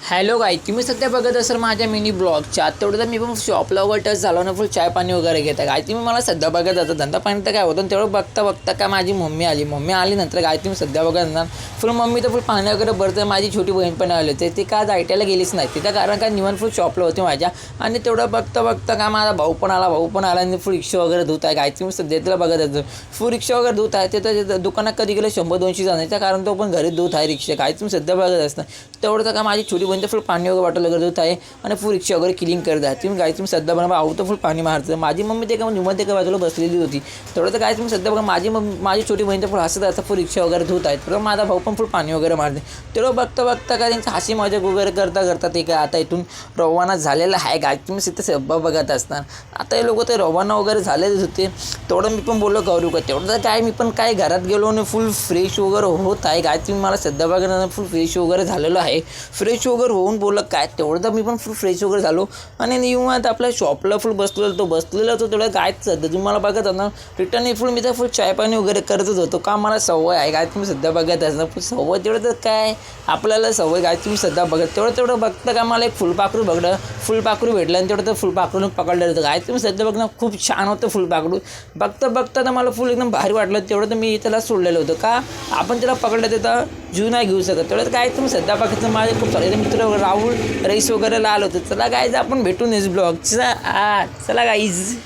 Hello गाई, तुम्ही सध्या बघत असाल माझ्या मिनी ब्लॉगच्या. तेवढं तर मी पण शॉपला वगैरे टच झालो ना, फुल चाय पाणी वगैरे घेत आहे. गाय तुम्ही मला सध्या बघत जातं धंदा पाणी तर काय होतं. तेवढं बघता काय माझी मम्मी आली नंतर गाय तुम्ही सध्या बघत असणार फुल मम्मी तर फुल पाणी वगैरे भरतं. माझी छोटी बहीण पण आली होती, ती का आज आयटीआयला गेलीच नाही तिथं, कारण काय निवांत फुल शॉपला होती माझ्या. आणि तेवढं बघता का माझा भाऊ पण आला आणि फुल रिक्षा वगैरे धुत आहे. गाय तुम्ही सध्या तिला बघत असतो फुल रिक्षा वगैरे धुत आहे. ते दुकानात कधी गेलं 100-200 जाण्याच्या, कारण तो पण घरी धुत आहे रिक्षा. गाय तुम्ही सध्या बघत असता तेवढं तर का माझी छोटी बहीण तर फुल पाणी वगैरे बॉटल वगैरे धुत आहे आणि फुल रिक्षा वगैरे क्लीन करत आहे. तुम्ही गाय तुम्ही सध्या बघा भाऊ तर फुल पाणी मारतं. माझी मम्मी ते का निमत एका बाजूला बसलेली होती. तेवढं तर काय तुम्ही सध्या बघा माझी छोटी बहीण तर फुल हसत असतं, फुल रिक्षा वगैरे धुत आहेत. तर माझा भाऊ पण फुल पाणी वगैरे मारते. तेवढं बघता का त्यांचं हसी मजाक वगैरे करता ते काय आता इथून रवाना झालेलं आहे. गाय तुम्ही सिद्ध सब्बा बघत असणार. आता हे लोक ते रवाना वगैरे झालेच होते. तेवढं मी पण बोललो करू का, तेवढं तर काय मी पण काय घरात गेलो आणि फुल फ्रेश वगैरे होत आहे. गाय तुम्ही मला सध्या बघा फुल फ्रेश वगैरे झालेलो आहे. फ्रेश वगैरे होऊन बोललं काय तेवढं तर मी पण फुल फ्रेश वगैरे झालो आणि निवांत आपल्या शॉपला फुल बसलेला होतो. तेवढं गायच सध्या तुम्ही मला बघत असणार रिटर्न फुल मी तर फुल चाय पाणी वगैरे करतच होतो. का मला सवय आहे. गाय तुम्ही सध्या बघत असणार फुल सवय. तेवढं तर काय आपल्याला सवय. गाय तुम्ही सध्या बघत तेवढं बघता का मला एक फुलपाखरू भेटलं आणि तेवढं तर फुलपाखरून पकडलं होतं. गाय तुम्ही सध्या बघणं खूप छान होतं फुलपाखरू. बघता तर मला फुल एकदम भारी वाटलं. तेवढं तर मी त्याला सोडलेलं होतं. का आपण त्याला पकडलं तर जीव नाही घेऊ शकत. तेवढं काय तुम्ही सध्या बघायचं माझे खूप सारे मित्र राहुल रईस वगैरे आलं होतं. चला गाईज आपण भेटून ब्लॉगचा चला गाईज.